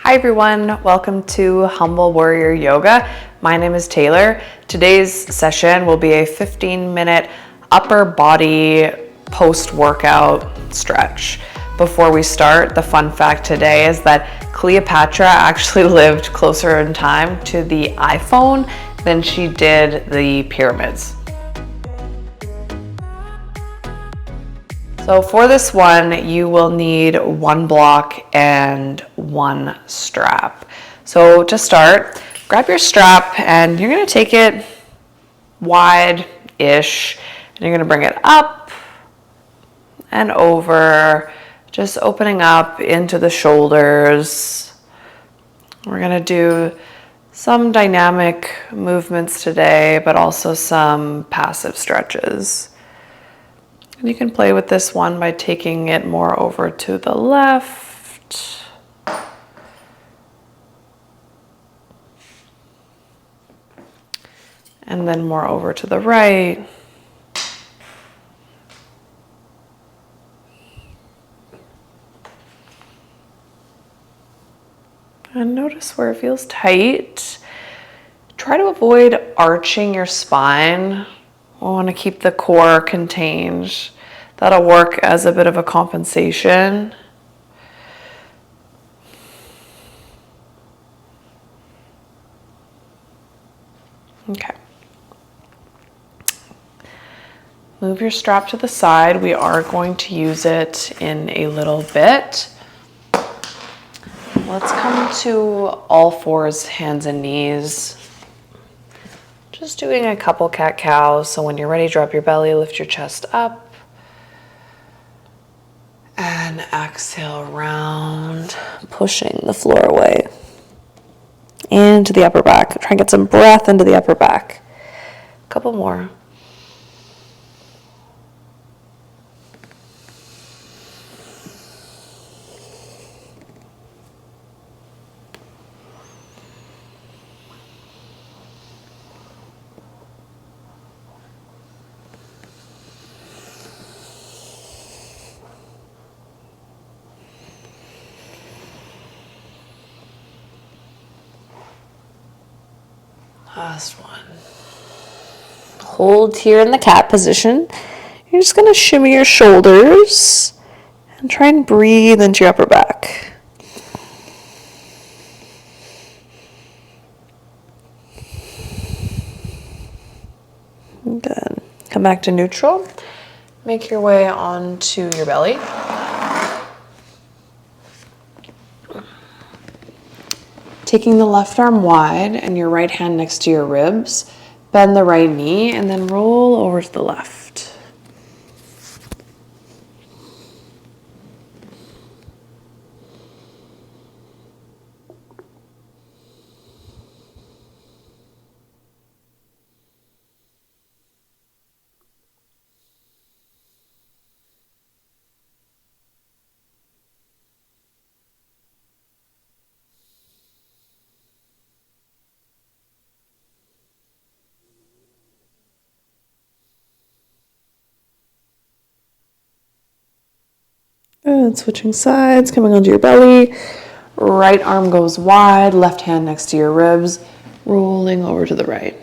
Hi everyone, welcome to Humble Warrior Yoga. My name is Taylor. Today's session will be a 15-minute upper body post-workout stretch. Before we start, the fun fact today is that Cleopatra actually lived closer in time to the iPhone than she did the pyramids. So for this one, you will need one block and one strap. So to start, grab your strap and you're gonna take it wide-ish and you're gonna bring it up and over, just opening up into the shoulders. We're gonna do some dynamic movements today, but also some passive stretches. And you can play with this one by taking it more over to the left. And then more over to the right. And notice where it feels tight. Try to avoid arching your spine. We want to keep the core contained. That'll work as a bit of a compensation. Okay. Move your strap to the side. We are going to use it in a little bit. Let's come to all fours, hands and knees. Just doing a couple cat-cows. So when you're ready, drop your belly, lift your chest up. And exhale, round, pushing the floor away. Into the upper back. Try and get some breath into the upper back. A couple more. Last one. Hold here in the cat position. You're just going to shimmy your shoulders and try and breathe into your upper back. Good. Come back to neutral. Make your way onto your belly. Taking the left arm wide and your right hand next to your ribs, bend the right knee and then roll over to the left. And switching sides, coming onto your belly. Right arm goes wide, left hand next to your ribs, rolling over to the right.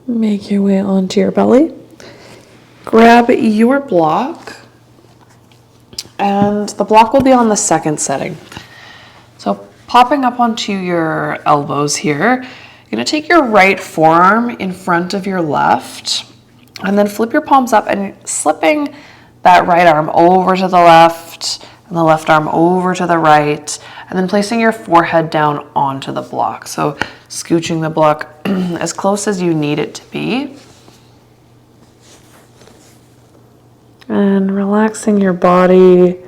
Make your way onto your belly. Grab your block, and the block will be on the second setting. So popping up onto your elbows here, you're going to take your right forearm in front of your left, and then flip your palms up and slipping that right arm over to the left, and the left arm over to the right, and then placing your forehead down onto the block. So scooching the block as close as you need it to be. And relaxing your body.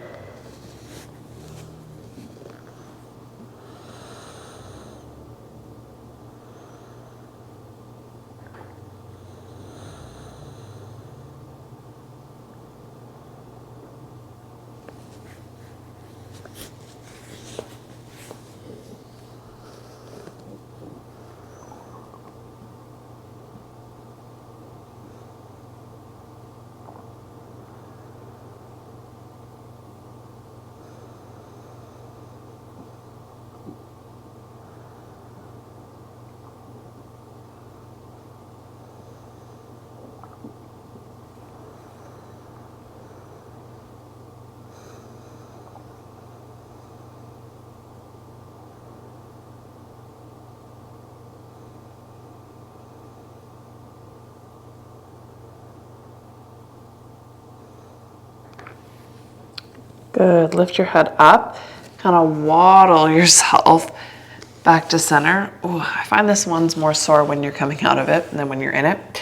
Good. Lift your head up. Kind of waddle yourself back to center. Ooh, I find this one's more sore when you're coming out of it than when you're in it.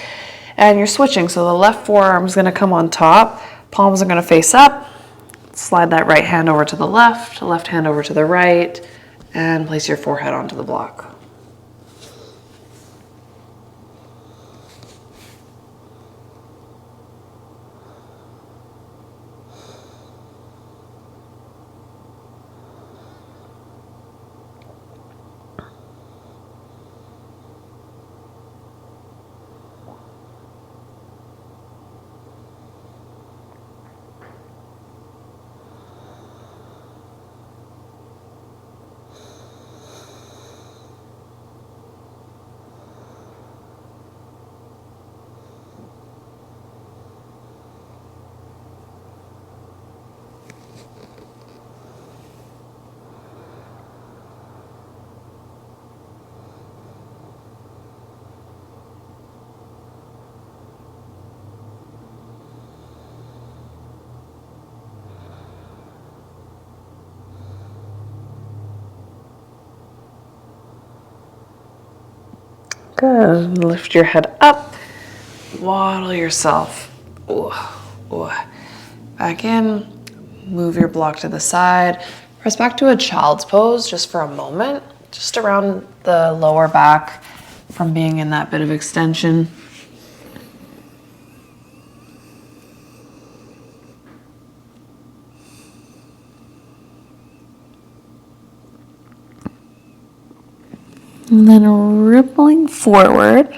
And you're switching. So the left forearm is going to come on top. Palms are going to face up. Slide that right hand over to the left hand over to the right, and place your forehead onto the block. Good. Lift your head up. Waddle yourself. Ooh, ooh. Back in. Move your block to the side. Press back to a child's pose just for a moment. Just around the lower back from being in that bit of extension. And then rippling forward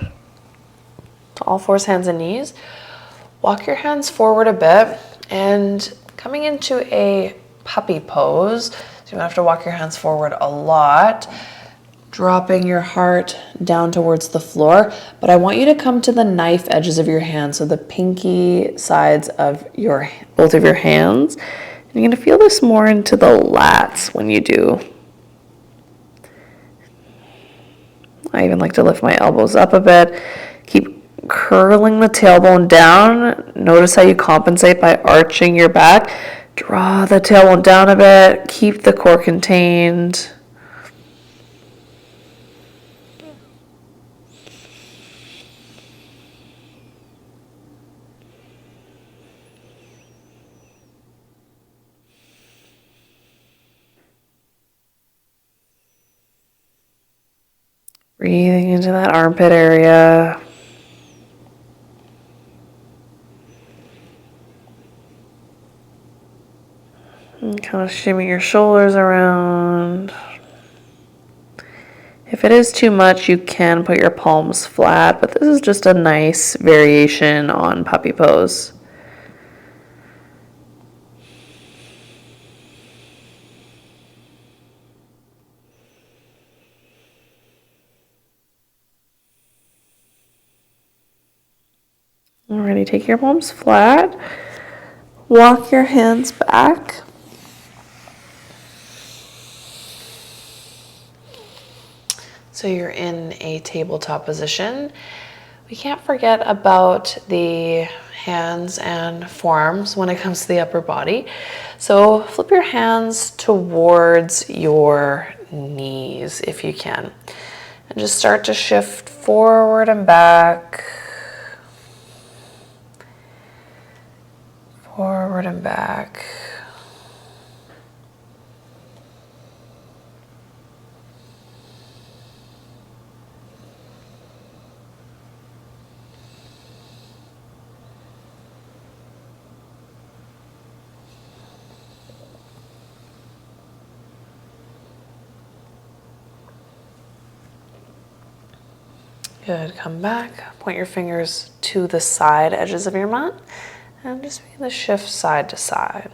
to all fours, hands and knees. Walk your hands forward a bit and coming into a puppy pose. So you don't have to walk your hands forward a lot. Dropping your heart down towards the floor. But I want you to come to the knife edges of your hands, so the pinky sides of both of your hands. And you're going to feel this more into the lats when you do. I even like to lift my elbows up a bit. Keep curling the tailbone down. Notice how you compensate by arching your back. Draw the tailbone down a bit. Keep the core contained. Breathing into that armpit area. And kind of shimmy your shoulders around. If it is too much, you can put your palms flat, but this is just a nice variation on puppy pose. Alrighty, take your palms flat. Walk your hands back. So you're in a tabletop position. We can't forget about the hands and forearms when it comes to the upper body. So flip your hands towards your knees if you can. And just start to shift forward and back. Forward and back. Good, come back, point your fingers to the side edges of your mat, and just begin to shift side to side.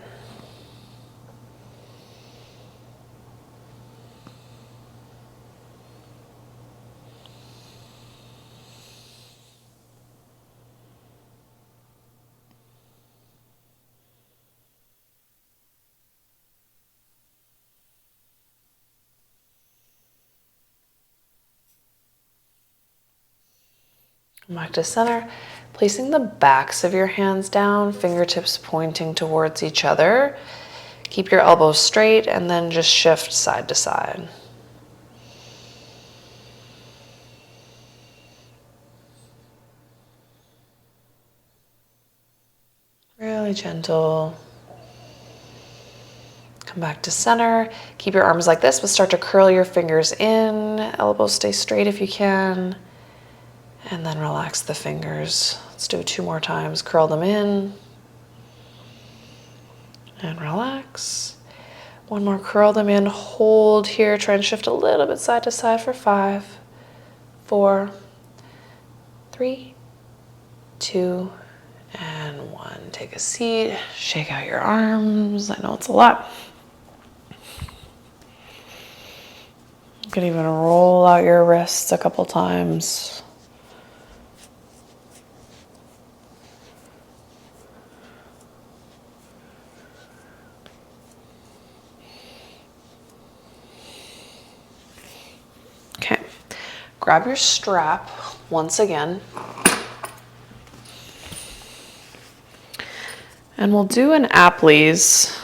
Back to center, placing the backs of your hands down, fingertips pointing towards each other. Keep your elbows straight and then just shift side to side. Really gentle. Come back to center. Keep your arms like this, but start to curl your fingers in. Elbows stay straight if you can. And then relax the fingers. Let's do it 2 more times. Curl them in. And relax. 1 more, curl them in. Hold here. Try and shift a little bit side to side for 5, 4, 3, 2, and 1. Take a seat. Shake out your arms. I know it's a lot. You can even roll out your wrists a couple times. Okay, grab your strap once again. And we'll do an Apley's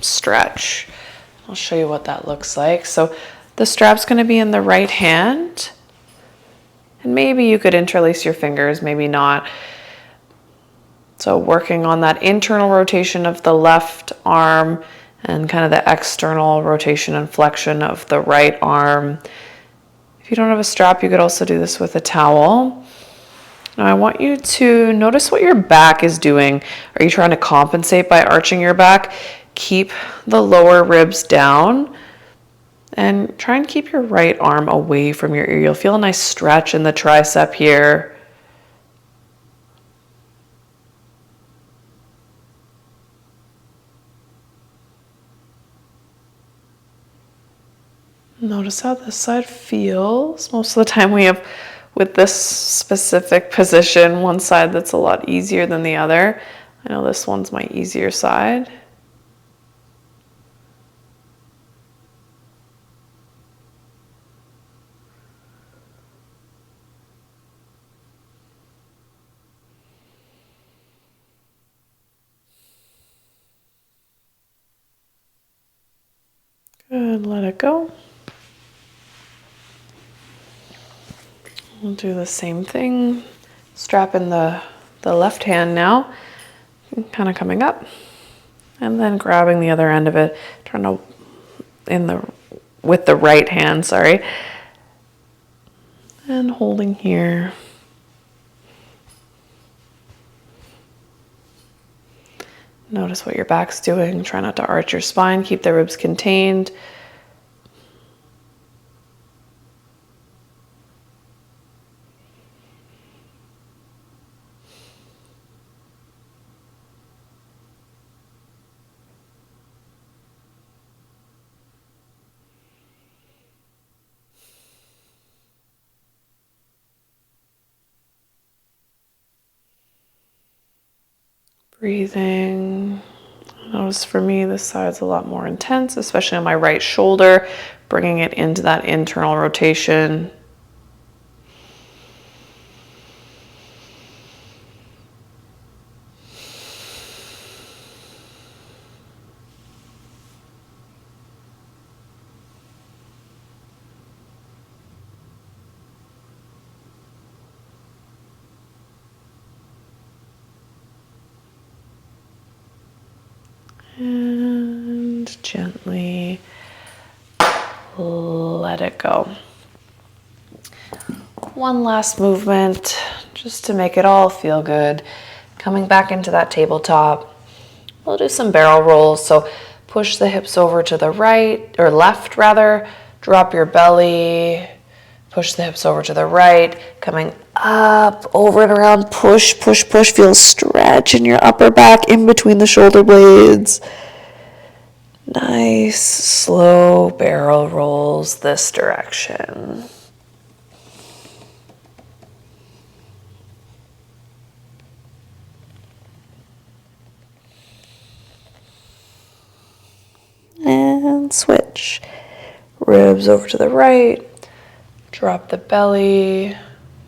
stretch. I'll show you what that looks like. So the strap's going to be in the right hand. And maybe you could interlace your fingers, maybe not. So working on that internal rotation of the left arm and kind of the external rotation and flexion of the right arm. If you don't have a strap, you could also do this with a towel. Now I want you to notice what your back is doing. Are you trying to compensate by arching your back? Keep the lower ribs down and try and keep your right arm away from your ear. You'll feel a nice stretch in the tricep here. Notice how this side feels. Most of the time we have, with this specific position, one side that's a lot easier than the other. I know this one's my easier side. Good, let it go. We'll do the same thing. Strap in the left hand now, kind of coming up, and then grabbing the other end of it, trying to with the right hand, sorry, and holding here. Notice what your back's doing. Try not to arch your spine. Keep the ribs contained. Breathing. Notice for me, this side's a lot more intense, especially on my right shoulder, bringing it into that internal rotation. And gently let it go. One last movement just to make it all feel good. Coming back into that tabletop. We'll do some barrel rolls. So push the hips over to the right, or left rather. Drop your belly. Push the hips over to the right. Coming up, over and around. Push, push, push. Feel stretch in your upper back in between the shoulder blades. Nice, slow barrel rolls this direction. And switch. Ribs over to the right. Drop the belly.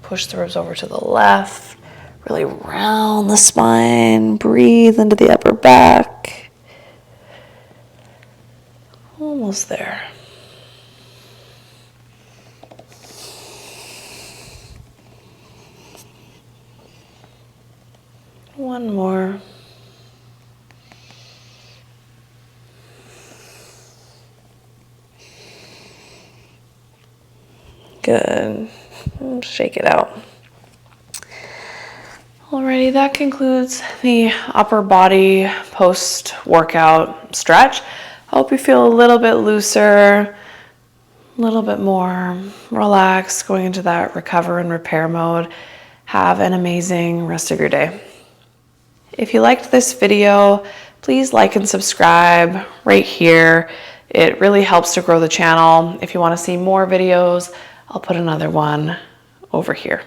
Push the ribs over to the left. Really round the spine. Breathe into the upper back. Almost there. One more. Good. Shake it out. Alrighty, that concludes the upper body post-workout stretch. I hope you feel a little bit looser, a little bit more relaxed, going into that recover and repair mode. Have an amazing rest of your day. If you liked this video, please like and subscribe right here. It really helps to grow the channel. If you want to see more videos, I'll put another one over here.